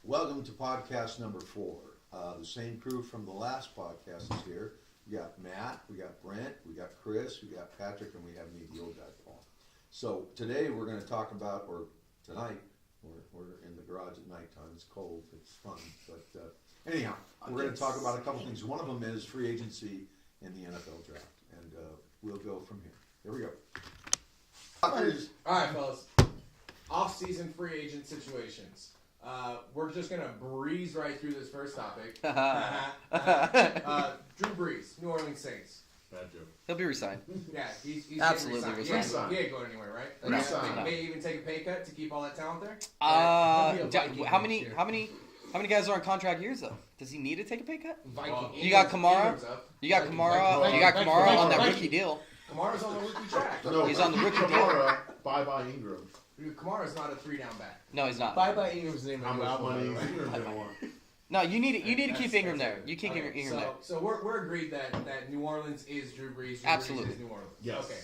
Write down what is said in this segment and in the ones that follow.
Welcome to podcast number 4. The same crew from the last podcast is here. We got Matt, we got Brent, we got Chris, we got Patrick, and we have me, the old guy, Paul. So today we're going to talk about, or tonight, we're in the garage at nighttime. It's cold, it's fun, but anyhow, we're going to talk about a couple things. One of them is free agency in the NFL draft, and we'll go from here. Here we go. All right, fellas. Off-season free agent situations. We're just gonna breeze right through this first topic. Drew Brees, New Orleans Saints. Bad joke. He'll be resigned. Yeah, he's Absolutely resigned. He ain't going anywhere, right? Resigned. May even take a pay cut to keep all that talent there. How many guys are on contract years though? Does he need to take a pay cut? You got Kamara. You got Kamara on that rookie deal. Kamara's on the rookie track. No, He's on the rookie Kamara, bye-bye Ingram. Kamara's not a 3-down back. No, he's not. Bye Ingram's name. How much money is Ingram going to want? No, you need to keep Ingram there. You keep Ingram there. So we're agreed that New Orleans is Drew Brees. Drew Absolutely. Brees is New Orleans. Yes. Okay.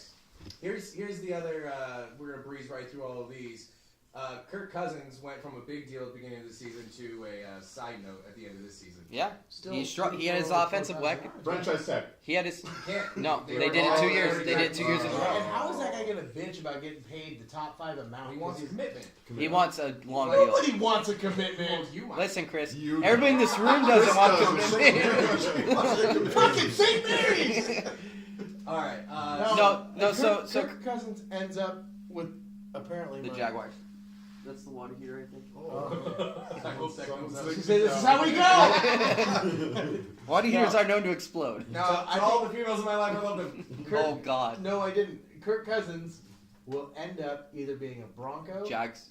Here's the other. We're gonna breeze right through all of these. Kirk Cousins went from a big deal at the beginning of the season to a side note at the end of this season. Yeah. He had his offensive weapon. Franchise tag. He had his. Can't. No, they did it 2 years. They did it 2 years in a row. And how is that guy gonna bitch about getting paid the top 5 amount? He wants a commitment. He wants a long deal. Nobody wants a commitment. Well, you might. Listen, Chris. You- Everybody in this room doesn't want commitment. Fucking St. Mary's. All right. No, so Kirk Cousins ends up with apparently the money. Jaguars. That's the water heater, I think. I hope that comes up. She said, "This is how we go." Water heaters are known to explode. Now, I all the females in my life, I love them. Oh God. No, I didn't. Kirk Cousins will end up either being a Jags.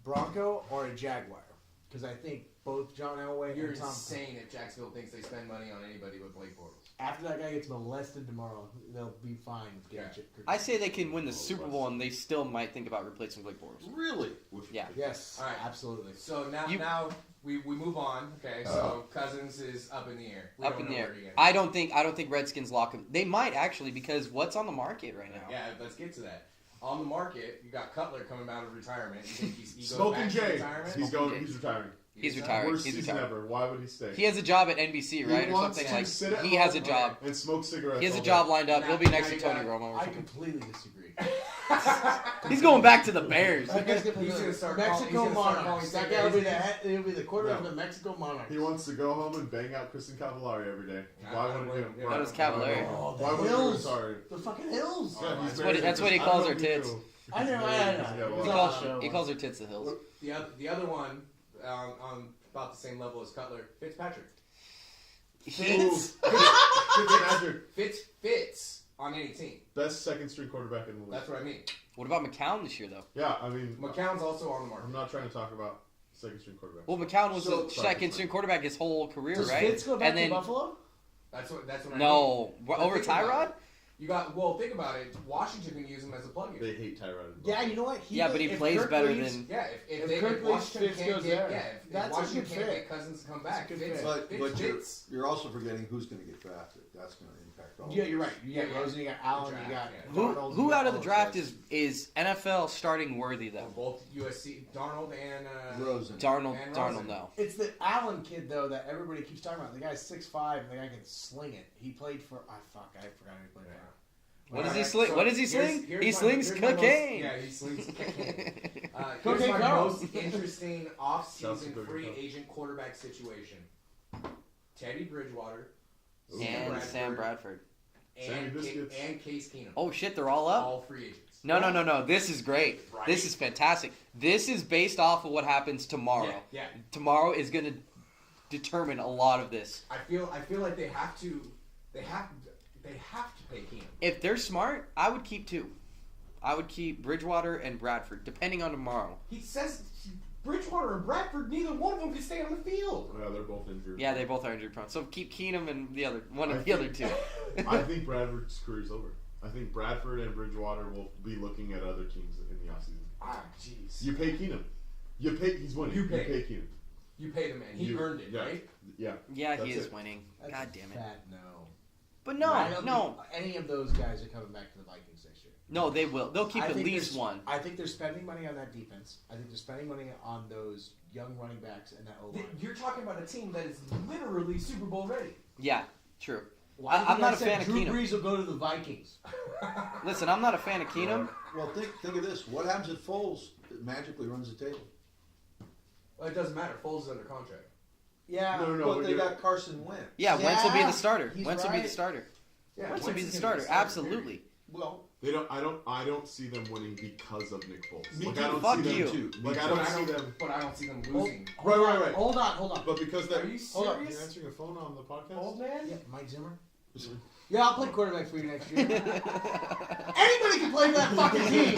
Bronco, or a Jaguar, because I think both John Elway You're and Tom. insane if Jacksonville thinks they spend money on anybody with Blake Bortles. After that guy gets molested tomorrow, they'll be fine with getting Kirk I say they can win the Super Bowl and they still might think about replacing Blake Bortles. Really? Yeah. Yes, All right. absolutely. So now we move on. Okay, so Cousins is up in the air. We Up don't in the know air. where he ends. I don't think Redskins lock him. They might actually because what's on the market right now? Yeah, let's get to that. On the market, you got Cutler coming out of retirement. You think he goes Smoking back to Jay. retirement? He's retiring. He's retiring. Worst He's season retiring. ever. Why would he stay? He has a job at NBC, right, He or wants something to like. sit at He has a home job. and smoke cigarettes. He has a all job day. lined up. He'll be Now next to you Tony got- Romo. Or I something. completely disagree. He's going back to the Bears. That guy's gonna be He's the gonna start Mexico calling Monarchs. That guy will be the St. head. He'll be the quarterback No. of the Mexico Monarchs. He wants to go home and bang out Kristen Cavallari every day. Why wouldn't he? Yeah. That was Cavallari. Oh, the Why would he Hills. retire? The fucking hills. Yeah, he's That's what he- very that's what he good. calls I her don't know if tits. you know. I know. Yeah, He calls her tits the hills. The other one on about the same level as Cutler, Fitzpatrick. Fitz? Fitz on any team. Best second string quarterback in the league. That's what I mean. What about McCown this year though? Yeah, I mean, McCown's also on the I'm market. not trying to talk about second string quarterback. Well, McCown was So- the second string quarterback his whole career, Does right? Fitz go back and to then Buffalo? That's what I mean. no, But over think about Tyrod. it. Think about it. Washington can use him as a plug-in. They hate Tyrod. Yeah, you know what? Yeah, but he plays better than. Yeah, If if Kirk Washington Fitz can't goes get there, if that's a Washington good can't fit. get Cousins to come back, That's a good Fitz, fit. But Fitz. you're also forgetting who's going to get drafted. That's going to impact all. Yeah, you're right. You got Yeah, Rosen, you got Allen, draft, you got yeah. Darnold. Who you got out of the all draft those is NFL starting worthy though? Both USC, Darnold and Rosen. Darnold, And Darnold, Rosen. no. guys. It's the Allen kid though that everybody keeps talking about. The guy's 6'5" and the guy can sling it. He played for I forgot who he played for. What does he Alright, sling? so What does he sling? here's He my- slings here's my cocaine. Yeah, he slings cocaine. Here's Cocaine my Carl. most interesting Chelsea off-season Cocaine free Carl. agent quarterback situation. Teddy Bridgewater And Sam Bradford. Sammy and Biscuits. Case Keenum. Oh shit, they're all up. All free agents. No. This is great. Right. This is fantastic. This is based off of what happens tomorrow. Yeah. Tomorrow is going to determine a lot of this. I feel like they have to pay Keenum. If they're smart, I would keep two. I would keep Bridgewater and Bradford, depending on tomorrow. He says Bridgewater and Bradford, neither one of them can stay on the field. Yeah, they're both injured. Yeah, they both are injury prone. So keep Keenum and one of I the other two. I think Bradford's career's over. I think Bradford and Bridgewater will be looking at other teams in the offseason. Ah, jeez. You pay Keenum. He's winning. You pay. Keenum. You pay the man. He earned it, yeah. right? Yeah. Yeah, he That's is it. winning. That's God damn it. Fat no. But I don't no. think any of those guys are coming back to the Vikings next year. No, they will. They'll keep I at think least there's- one. I think they're spending money on that defense. I think they're spending money on those young running backs and that O-line. You're talking about a team that is literally Super Bowl ready. Yeah, true. Why do you I'm think not I a said fan of Drew Keenum. Brees will go to the Vikings. Listen, I'm not a fan of Keenum. Well, think of this. What happens if Foles magically runs the table? Well, it doesn't matter. Foles is under contract. Yeah. But they got Carson Wentz. Yeah, Wentz will be Yeah, the starter. he's Wentz will be the right. starter. Yeah, Wentz will be the is gonna starter. period. Absolutely. Well, I don't see them winning because of Nick Foles. Me Like, too. I don't Fuck see them you. too. Like I But don't see them. But I don't see them hold, losing. hold Right, on, right. Hold on. But because Are that you Hold on. you're serious? answering a phone on the podcast. Old man? Yeah, Mike Zimmer. Yeah, I'll play quarterback for you next year. Anybody can play for that fucking team.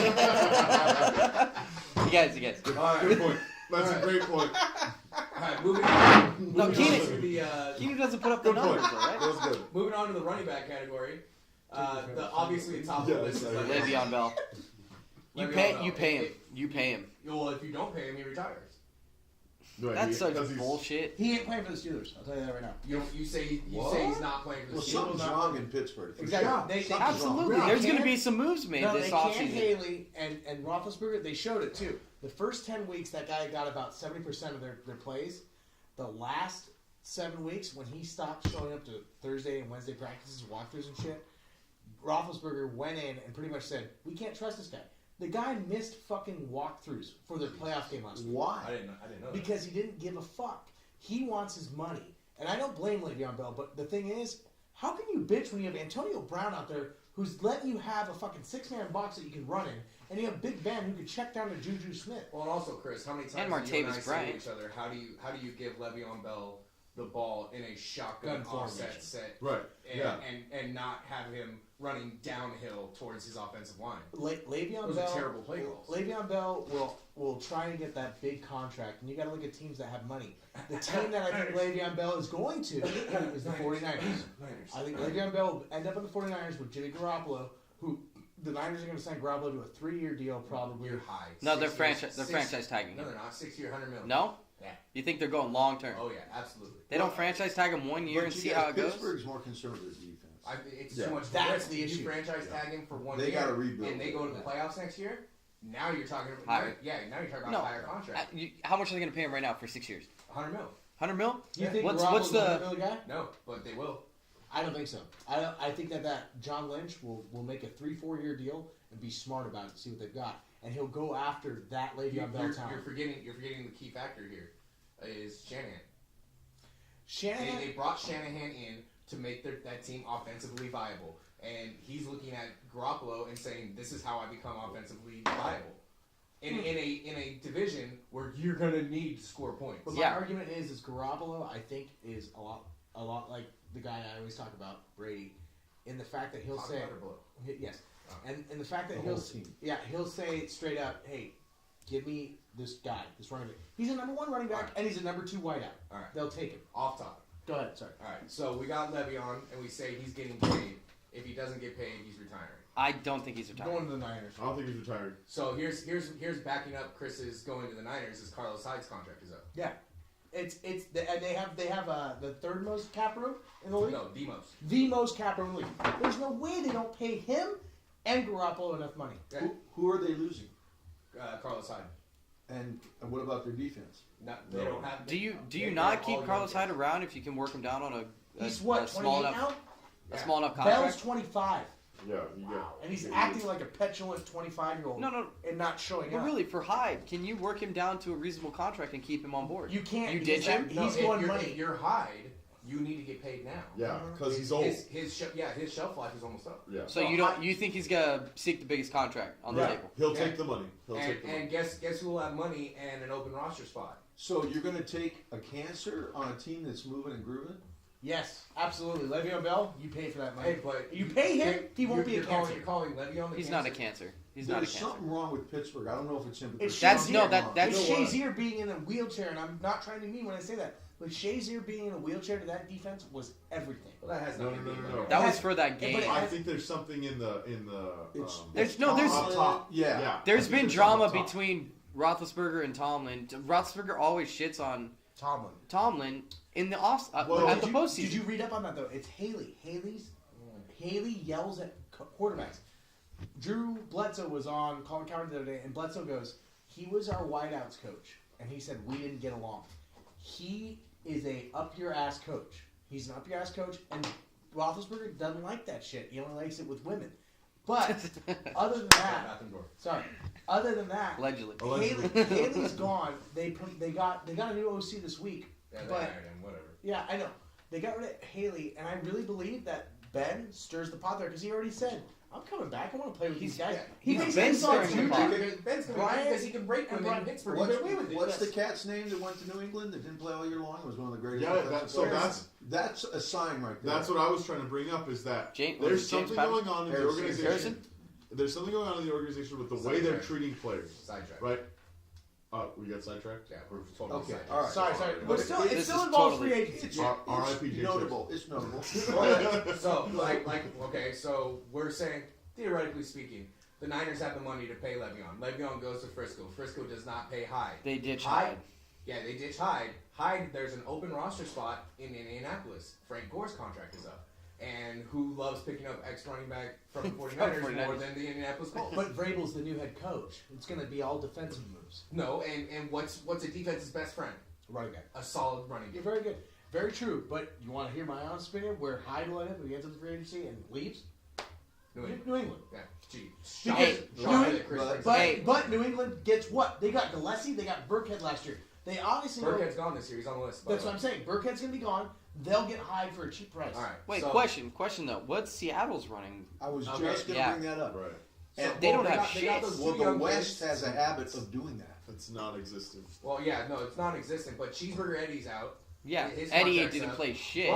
You guys. Good, All right. good point. That's a great point. Alright, moving on. No, Moving on Keenan- to the, Keenum doesn't put up the Good point. numbers, though, right? That was good. moving on to the running back category. Obviously, the top of the Yeah, list is sorry. Le'Veon Bell. You Le'Veon pay Bell. him. You pay him. Well, if you don't pay him, he retires. Right, That's such because he's- bullshit. He ain't playing for the Steelers. I'll tell you that right now. You say What? he's not playing for the Well, Steelers. something's wrong in Pittsburgh. for Exactly. sure. They- Something's wrong. Absolutely. No, There's going to Cam- be some moves made No, this they can't offseason. Haley and Roethlisberger. They showed it too. The first 10 weeks, that guy got about 70% of their plays. The last 7 weeks, when he stopped showing up to Thursday and Wednesday practices, walkthroughs and shit, Roethlisberger went in and pretty much said, "We can't trust this guy." The guy missed fucking walkthroughs for their playoff game last week. Why? I didn't know that. Because he didn't give a fuck. He wants his money. And I don't blame Le'Veon Bell, but the thing is, how can you bitch when you have Antonio Brown out there who's letting you have a fucking 6-man box that you can run in, and you have Big Ben who can check down to Juju Smith? Well, and also, Chris, how many times And do you and I Martavis say Bryant. to each other, how do you give Le'Veon Bell the ball in a shotgun Gun offset formation. set Right. and, Yeah. and not have him running downhill towards his offensive line? Le'Veon Those Bell, are terrible play calls. Le'Veon Bell will try and get that big contract, and you got to look at teams that have money. The team that I think Le'Veon Bell is going to is the 49ers. I think Le'Veon Bell will end up in the 49ers with Jimmy Garoppolo, who the Niners are going to sign Garoppolo to a 3-year deal probably. You're high. No, they're 6 years, franchise. They're 6 franchise tagging No, him. they're not. 6-year, $100 million. No? Yeah. You think they're going long term? Oh yeah, absolutely. They don't franchise tag him 1 year But and you see guys, how it goes? Pittsburgh's more conservative defense. It's Yeah. too much. That's risk. the You issue. franchise tag him for 1 They year, gotta rebuild. and they go to the playoffs next year. Now you're talking about Higher. now you're talking about No. a higher contract. How much are they going to pay him right now for 6 years? $100 million. 100 mil? Do you think What's Garoppolo's the- a $100 million guy? No, but they will. I don't think so. I think that John Lynch will make a 3-4 year deal and be smart about it, see what they've got, and he'll go after that Le'Veon Bell You're talent. forgetting the key factor here is Shanahan. Shanahan, They brought Shanahan in to make that team offensively viable, and he's looking at Garoppolo and saying, "This is how I become offensively viable." In a division where you're gonna need to score points. but Yeah. my argument is Garoppolo, I think, is a lot like the guy I always talk about, Brady, in the fact that he'll Talk say, about or blow? yes, Oh. and the fact that The he'll whole team. he'll say straight up, "Hey, give me this guy, this running back. He's a number 1 running back, Alright. and he's a number 2 wideout. Alright. They'll take him." Off topic. Go ahead, sorry. All right, so we got Le'Veon, and we say he's getting paid. If he doesn't get paid, he's retiring. I don't think he's retiring. Going to the Niners. I don't think he's retired. So here's backing up Chris's going to the Niners. Is Carlos Hyde's contract is up? Yeah, and they have the 3rd most cap room in the league. No, the most. The most cap room in the league. There's no way they don't pay him and Garoppolo enough money. Yeah. Who are they losing? Carlos Hyde. And what about their defense? They don't have. Do you they not have keep all Carlos young Hyde around if you can work him down on a He's what, small 28 enough now? Yeah. small enough Bell's contract? 25, Yeah, you get. and he's acting like a petulant 25-year-old. No. and not showing But up. really, for Hyde, can you work him down to a reasonable contract and keep him on board? You can't. You because ditch him? that- No, He's if going you're, money. If you're Hyde, you need to get paid now. Yeah, because he's old. His shelf life is almost up. Yeah. So you think he's gonna seek the biggest contract on the Yeah, table? he'll Yeah. take the money. He'll take the money. And guess who will have money and an open roster spot? So you're going to take a cancer on a team that's moving and grooving? Yes, absolutely. Le'Veon Bell, you pay for that money. Hey, but You pay him, he won't be a cancer. You're calling Le'Veon the He's cancer? not a cancer. He's not a There's cancer. something wrong with Pittsburgh. I don't know if it's him. but It's there's That's something no, wrong. that's It's You know what? Shazier being in a wheelchair, and I'm not trying to be mean when I say that, but Shazier being in a wheelchair to that defense was everything. Well, that has No, nothing no, to do no, with no. it. That was for that But game. it- I think there's something in the It's, There's it's no- there's- Tomlin, top. Yeah. Yeah. There's I think been there's drama something up top. between Roethlisberger and Tomlin. Roethlisberger always shits on Tomlin in the Well, at the Did postseason. you read up on that though? It's Haley. Haley yells at quarterbacks. Drew Bledsoe was on Colin Coward the other day, and Bledsoe goes, he was our wideouts coach, and he said we didn't get along. He is a up-your-ass coach. He's an up-your-ass coach, and Roethlisberger doesn't like that shit. He only likes it with women. But other than that, other than that, allegedly, Haley's gone. They got a new OC this week. Yeah, they but hired him, whatever. yeah, I know they got rid of Haley, and I really believe that Ben stirs the pot there because he already said, "I'm coming back. I want to play with these guys." He Ben's basically saw stirring the pot. Ben's going to because he can break women in Pittsburgh. He got away with it. What's the cat's name that went to New England that didn't play all year long? It was one of the greatest. Yeah, that's a sign right there. That's what I was trying to bring up. Is that James something going on in the organization? Harrison? There's something going on in the organization with the way they're treating players. Sidetrack. Right? Oh, we got sidetracked? Yeah, we're totally Okay, sidetracked. all right. Sorry, but But still, it- it still is involves totally- free agency. R.I.P. It's Jay notable. It's notable. So, okay, so we're saying, theoretically speaking, the Niners have the money to pay Le'Veon. Le'Veon goes to Frisco. Frisco does not pay Hyde. They ditch Hyde. Yeah, they ditch Hyde. Hyde, there's an open roster spot in Indianapolis. Frank Gore's contract is up. And who loves picking up ex-running back from the 49ers more than the Indianapolis Colts? But Vrabel's the new head coach. It's going to be all defensive moves. No, and what's a defense's best friend? Running back. A solid running You're back. very good. Very true. But you want to hear my honest opinion? Where Hyde will end up if he ends up the free agency and leaves? New England. New England. Yeah, gee. Hey, But New England gets what? They got Gillespie. They got Burkhead last year. They obviously Burkhead's gone this year. He's on the list. That's what I'm saying. Burkhead's going to be gone. They'll get Hyde for a cheap price. All right. Wait, so, question though. What's Seattle's running? I was Okay, just going to yeah. bring that up. Right. And They don't have they got shit. those well, two the young West kids. has a habit of doing that. It's non-existent. Well, yeah, no, it's non-existent. But Cheeseburger Eddie's out. Yeah, His Eddie contract's didn't up. play shit.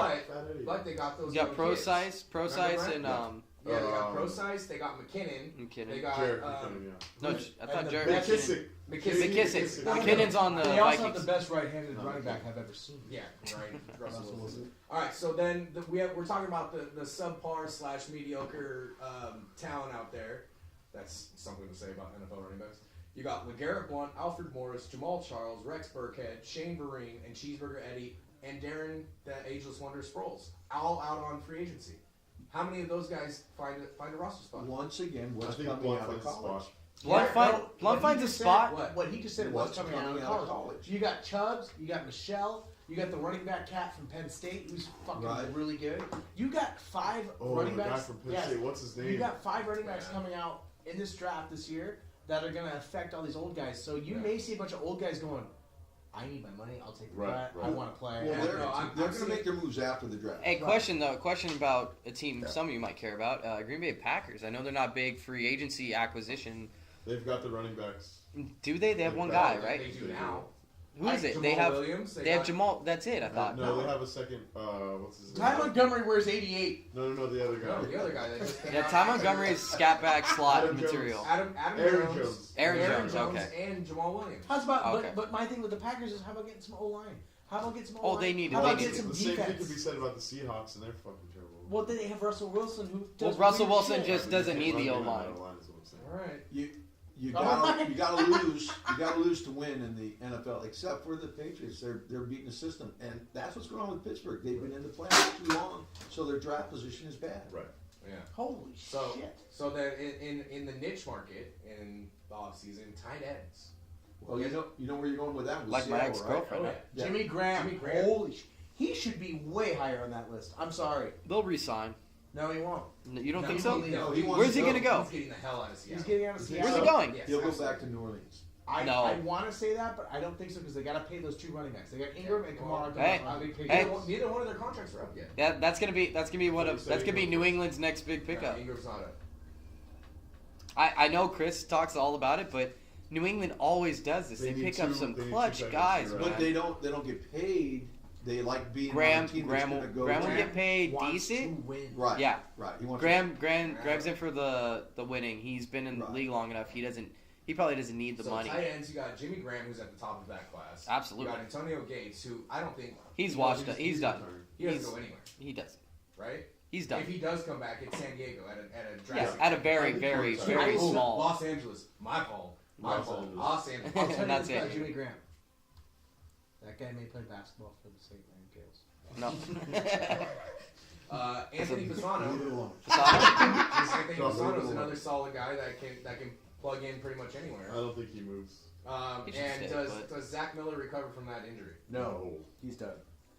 But they got those. You got young Pro kids. Size, Remember and Brent? Yeah, they got Pro Size. They got McKinnon. They got Jared McKinnon, yeah. No, I thought the Jared best- McKissick. McKissick. McKinnon's on the They also have Vikings. the best right-handed running back I've ever seen. Yeah, right. Russell Wilson. All right, so then we're talking about the subpar / mediocre talent out there. That's something to say about NFL running backs. You got LeGarrette Blount, Alfred Morris, Jamal Charles, Rex Burkhead, Shane Vereen, and Cheeseburger Eddie, and Darren, that ageless wonder Sproles, all out on free agency. How many of those guys find a roster spot? Once again, I what's think coming Blunt out of finds a college? spot. Blunt finds a spot. What he just said was What's coming out of college. You got Chubbs, you got Michelle, you got the running back cat from Penn State who's fucking Right. really good. You got 5 Oh, running the guy backs. from Penn yes, State. What's his name? you got 5 running backs Yeah. coming out in this draft this year that are going to affect all these old guys. So you Yeah. may see a bunch of old guys going, I need my money, I'll take the Right, cut, I right. want to play. Well, Yeah, they're, no, I'm they're going to seeing- make their moves after the draft. Hey, question about a team some of you might care about. Green Bay Packers. I know they're not big free agency acquisition. They've got the running backs. Do they? They have one guy, right? They do now. Who is it? Jamal they have Williams. they have got- Jamal. That's it. I thought. No, they have a second. What's his name? Ty Montgomery wears 88. No, the other guy. No, the other guy that just came Yeah, out. Ty Montgomery's scat back slot Adam Jones. material. Adam Aaron Jones. Jones. Aaron Jones, okay. And Jamal Williams. How's about, Okay. but my thing with the Packers is how about getting some O-line? How about getting some Oh, O-line? they need it, How they about need getting it. some The same thing could be defense? said about the Seahawks, and they're fucking terrible. Well, then they have Russell Wilson who Well, does Russell weird Wilson shit. just doesn't need the Run behind O-line. the line is what I'm saying. All right. You gotta lose to win in the NFL, except for the Patriots. They're beating the system, and that's what's going on with Pittsburgh. They've been in the playoffs too long, so their draft position is bad. Right. Yeah. Holy So, shit. so then in the niche market in the offseason, tight ends. Well, you know where you're going with that. With Like my Seattle, ex-girlfriend. right? Oh, yeah. Yeah. Jimmy Graham. Jimmy Graham. Holy he should be way higher on that list. I'm sorry. They'll resign. No, he won't. You don't No, think he so? won't. No, he wants Where's to he gonna go? He's getting the hell out of Seattle. He's getting out of Seattle. Where's he going? Yes, He'll go absolutely. back to New Orleans. No. I want to say that, but I don't think so because they got to pay those 2 running backs. They got Ingram and Kamara. Hey, on big pay hey. deals. Neither one of their contracts are up yet. Yeah, that's gonna be New England's next big pickup. Ingram's not up. I know Chris talks all about it, but New England always does this. They They need pick up two- some they need clutch two guys, seconds, man. But they don't get paid. They like being on Graham a team that's going to go. will Graham- get paid Wants decent. to win. Right. Yeah. Right. He wants Graham's in for the winning. He's been in the Right. league long enough. He probably doesn't need the So money. tight ends, you got Jimmy Graham, who's at the top of that class. Absolutely. You got Antonio Gates, who I don't think He's washed up. He's done. he doesn't He's- go anywhere, He doesn't. right? He's done. If he does come back, it's San Diego at a Yeah, drastic. at a very, I very, think very he's- small. Los Angeles, my fault. Los Angeles. Los Angeles. I'll tell you That's this about it. Jimmy Graham. That guy may play basketball for the St. Gales. No. Anthony Pisano. Anthony Pisano is another solid guy that can plug in pretty much anywhere. I don't think he moves. And does Zach Miller recover from that injury? No, he's done.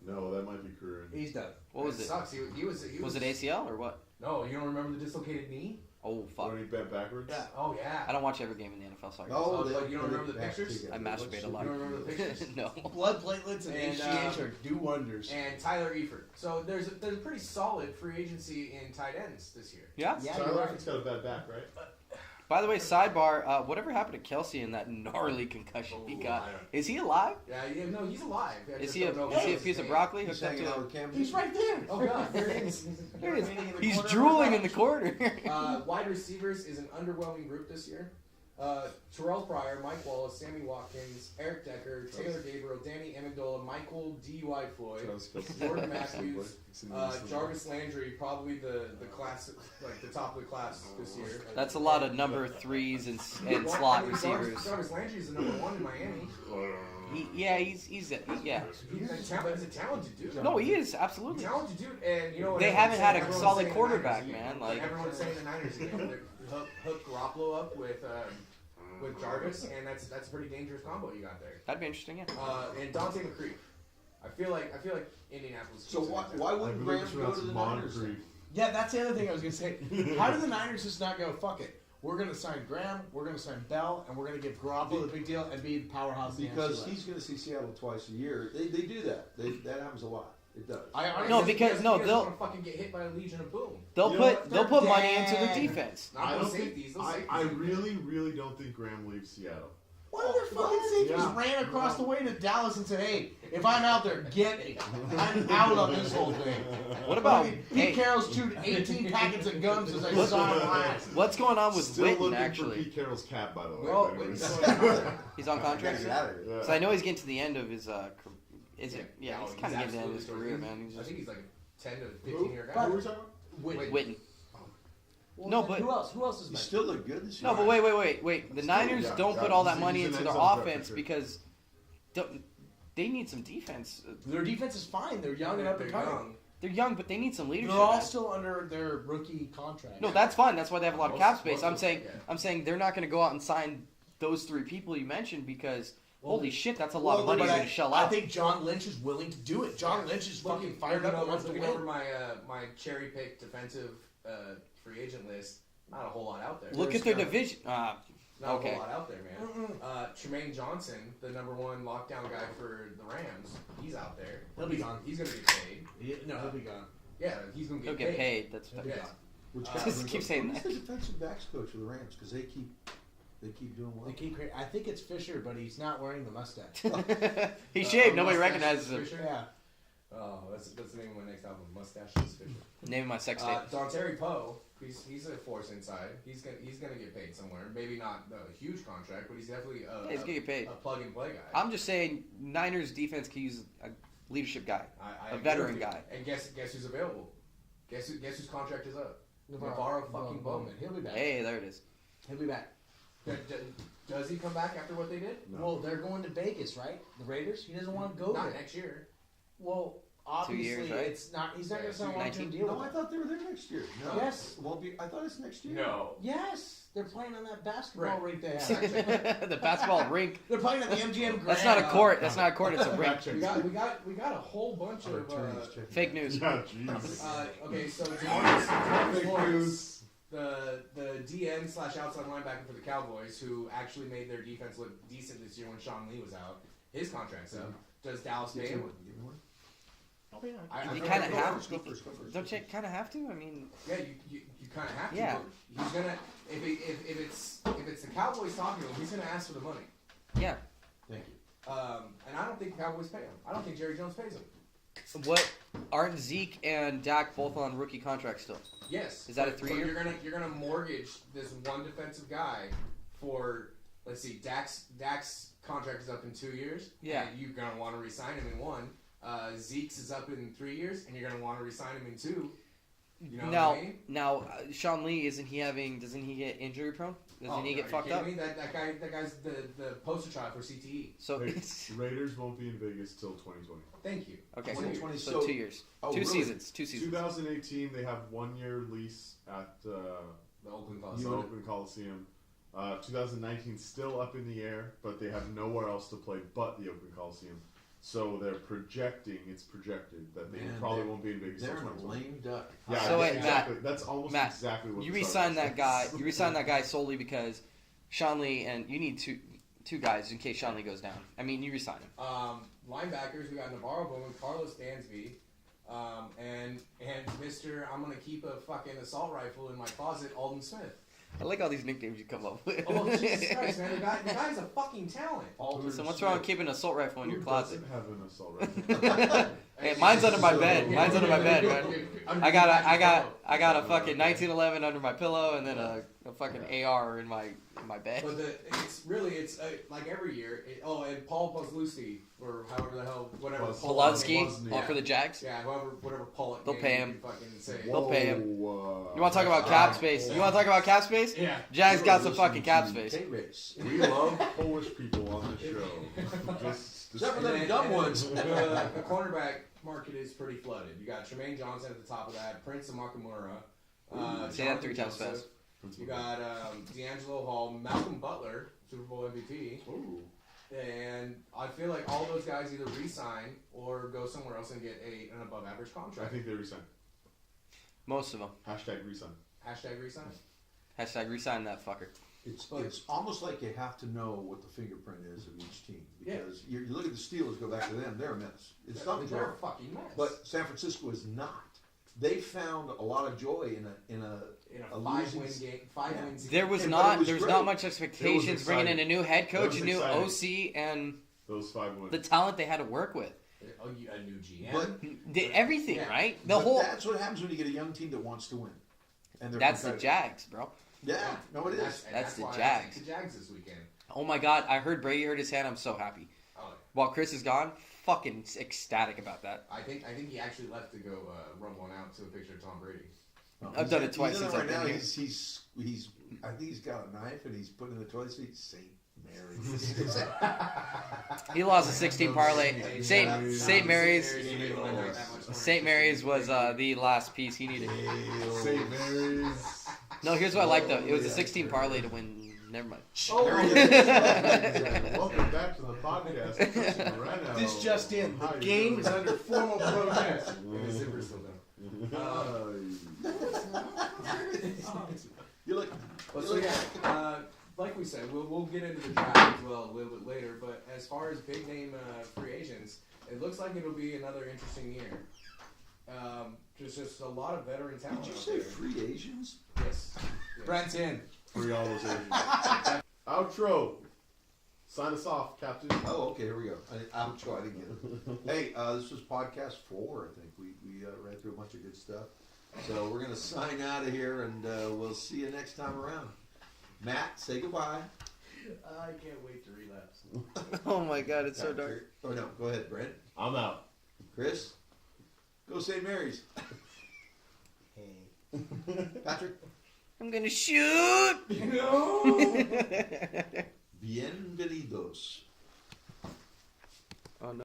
No, that might be career. He's done. What was it? Sucks. He was Was it ACL or what? No, you don't remember the dislocated knee? Oh fuck! When he bent backwards. Yeah. Oh yeah. I don't watch every game in the NFL. Sorry. No, but you don't remember the pictures? I masturbate a lot. You don't remember the pictures? No. Blood platelets and And, HGH do wonders. And Tyler Eifert. So there's a pretty solid free agency in tight ends this year. Yeah. Yeah, Tyler Effort's got a bad back, right? By the way, sidebar. Whatever happened to Kelsey in that gnarly concussion he got? Is he alive? Yeah, no, he's alive. Is he a piece of broccoli He's hooked up hanging out to? with Cam. He's right there. Oh god, there he is. There he is. Remaining in the He's corner. drooling in the corner. Wide receivers is an underwhelming group this year. Terrell Pryor, Mike Wallace, Sammy Watkins, Eric Decker, Taylor Gabriel, Danny Amendola, Michael D.Y. Floyd, Jordan Matthews, Jarvis Landry, probably the class, like the top of the class this year. That's a lot of number threes and slot receivers. Jarvis Landry is the number one in Miami. He's a talented dude. No, he is absolutely. Talented dude, and you know what They everyone's haven't had saying? a Everyone's solid saying the quarterback, Niners man. again. Like Everyone's saying the Niners again. Hook Garoppolo up with Jarvis, and that's a pretty dangerous combo you got there. that'd be interesting. Yeah. And Dante McCree. I feel like Indianapolis. So why wouldn't Graham go to the Niners? Yeah, that's the other thing I was gonna say. How do the Niners just not go? Fuck it. We're gonna sign Graham. We're gonna sign Bell, and we're gonna give Garoppolo the big deal and be the powerhouse. Because he's going to see Seattle twice a year. They do that. That happens a lot. It does. No, because they'll fucking get hit by a Legion of Boom. they'll put money into their defense. Not I those don't think. safeties. Those safeties. I really don't think Graham leaves Seattle. One of their fucking safeties Yeah. ran across the way to Dallas and said, "Hey, if I'm out there, get me. I'm out of this whole thing." What about Pete Carroll's chewed 18 packets of gums as I saw him last. what's going on with Still Witten looking actually? for Pete Carroll's cap, by the way. Well, if anybody's- He's on contract. Get out of here. Yeah. So I know he's getting to the end of his. Is it? Yeah, No, he's kind of getting to the end of his absolutely career, towards man. He's I just think he's like a 10 to 15 Who? year Who guy. are we talking about? Wait. Witten. Well, No, then but- who else? Who else is He mentioned? still look good this year. No, but wait. The Niners yeah, don't yeah, put all that he's money an into end their zone threat for offense sure. because they need some defense. Their defense is fine. They're young and up and coming. They're young, but they need some leadership. They're all man. still under their rookie contract. No, that's fine. That's why they have a lot of cap Most- space. most of- yeah. I'm saying they're not going to go out and sign those three people you mentioned because holy shit, that's a lot of Well, money but you're going to shell out. I think John Lynch is willing to do it. John Lynch is fucking fired up and wants to Looking win. over my cherry picked defensive free agent list, not a whole lot out there. Look at their division. Not a Okay. whole lot out there, man. Tremaine Johnson, the number one lockdown guy for the Rams, he's out there. He'll be gone. He's gonna get paid. He'll be gone. Yeah, he's gonna He'll get get paid. That's He'll be Yes. gone. Which Just keep saying who's that. the defensive backs coach for the Rams? Because they keep doing well. They keep. I think it's Fisher, but he's not wearing the mustache. he shaved. Nobody Mustache recognizes him. Fisher? Yeah. Oh, that's the name of my next album, Mustaches Fisher. Name of my sex tape. Dontari Poe, he's a force inside. He's gonna get paid somewhere. Maybe not a huge contract, but he's definitely He's gonna get paid. a plug and play guy. I'm just saying, Niners defense can use a leadership guy. I a agree veteran with you. guy. And guess who's available? Guess whose contract is up? Navarro Navarro fucking Bowman. He'll be back. Hey, there it is. He'll be back. Does he come back after what they did? No. Well, they're going to Vegas, right? The Raiders. He doesn't want to go Not there. next year. Well, obviously, years, right? it's not. He's not Yeah, going to sign a long-term 19. deal. No, with I them. thought they were there next year. No, Yes. it won't be. I thought it's next year. No. Yes, they're playing on that basketball rink they have. The basketball rink. They're playing at the MGM Grand. That's not a court. That's not a court. It's a rink. We got a whole bunch of Fake news. Yeah, jeez. okay, so Demarcus Lawrence, the DN / outside linebacker for the Cowboys, who actually made their defense look decent this year when Sean Lee was out. His contract's up. Does Dallas pay him? Give me one. You I- kind I- of Go have. first, go first, go first. Don't you kind of have to? I mean, Yeah, you kind of have to. Yeah. But he's gonna if it's the Cowboys talking to him, he's gonna ask for the money. yeah. Thank you. And I don't think the Cowboys pay him. I don't think Jerry Jones pays him. What aren't Zeke and Dak both on rookie contracts still? Yes. Is that a But 3-year? You're gonna mortgage this one defensive guy for, let's see, Dak's contract is up in 2 years. Yeah. And you're gonna want to re-sign him in 1. Zeke's is up in 3 years, and you're gonna want to re-sign him in 2. You know what I mean? Now, Sean Lee, doesn't he get injury prone? Doesn't he get fucked up? That guy's the poster child for CTE. So Hey, Raiders won't be in Vegas till 2020. Thank you. Okay, 2020, so 2 years. Oh, two really? seasons. 2018, they have 1 year lease at The Oakland the Coliseum. Oakland Coliseum. 2019 still up in the air, but they have nowhere else to play but the Oakland Coliseum. So it's projected that they probably won't be in Vegas till They're in a 2020. lame duck. Yeah, So wait, exactly. Matt, That's almost Matt, exactly what you the re-signed Stars that guy. is. You re-signed that guy solely because Sean Lee, and you need two guys in case Sean Lee goes down. I mean, you re-signed him. Linebackers, we got Navarro Bowman, Carlos Dansby, and Mr. I'm gonna keep a fucking assault rifle in my closet, Alden Smith. I like all these nicknames you come up with. Oh Jesus Christ, man! The guy's a fucking talent. So what's wrong with keeping an assault rifle in your closet? Who doesn't have an assault rifle? Hey, mine's under my bed. Mine's under my bed, man. I got a fucking 1911 under my pillow, and then a fucking AR in my bed. But it's like every year. And Paul Poslucci, or however the hell, whatever. Polanski for the Jags. Yeah, whatever Paul. They'll pay him. Fucking say. They'll pay him. Whoa, You want to talk about cap space? You want to talk about cap space? Yeah. Jags got some fucking cap space. K-Race. We love Polish people on this show. Just Except for them dumb ones. The cornerback market is pretty flooded. You got Tremaine Johnson at the top of that, Prince Amakamura. Say that 3 times fast. You got D'Angelo Hall, Malcolm Butler, Super Bowl MVP. Ooh. And I feel like all those guys either re-sign or go somewhere else and get an above-average I contract. think they resign. Most of them. Hashtag resign. Hashtag re-sign. Hashtag resign that fucker. It's almost like you have to know what the fingerprint is of each team because you look at the Steelers, go back to them, they're a mess. It's not They're Jordan. a fucking mess. But San Francisco is not. They found a lot of joy in a five-win game. There was Yeah, not but it was great. not much expectations bringing in a new head coach, was a new exciting. OC, and Those 5 wins. the talent they had to work with. A new GM. But Did everything, Yeah. right? that's what happens when you get a young team that wants to win. And they're That's the competitive. Jags, bro. Yeah, no, it is. That's the why I Jags. picked the Jags this weekend. Oh my God, I heard Brady hurt his hand. I'm so happy. Oh, While Chris is gone, fucking ecstatic about that. I think he actually left to go run one out to a picture of Tom Brady. No, I've done it twice he's in since it I've right been now. here. He's I think he's got a knife and he's putting in the toilet seat. Saint Mary. He lost a 16 parlay. St. Mary's was the last piece he needed. St. Mary's. No, here's what I like though. It was a 16 parlay to win. Never mind. Welcome back to the podcast. Morenos. This just in: How the you game doing? is under formal protest. And his zipper's still down. You look. So yeah, like we said, we'll get into the draft as well a little bit later. But as far as big name free agents, it looks like it'll be another interesting year. Just a lot of veteran talent. Did you out say there. free Asians? Yes. Brent's in. Free all those Asians. Outro. Sign us off, Captain. Oh, okay. Here we go. I'm sure I didn't get it. Hey, this was podcast 4. I think we ran through a bunch of good stuff. So we're gonna sign out of here, and we'll see you next time around. Matt, say goodbye. I can't wait to relapse. Oh my God, it's so dark. Oh no, go ahead, Brent. I'm out. Chris, go St. Mary's. Hey. Patrick, I'm gonna shoot. bienvenidos.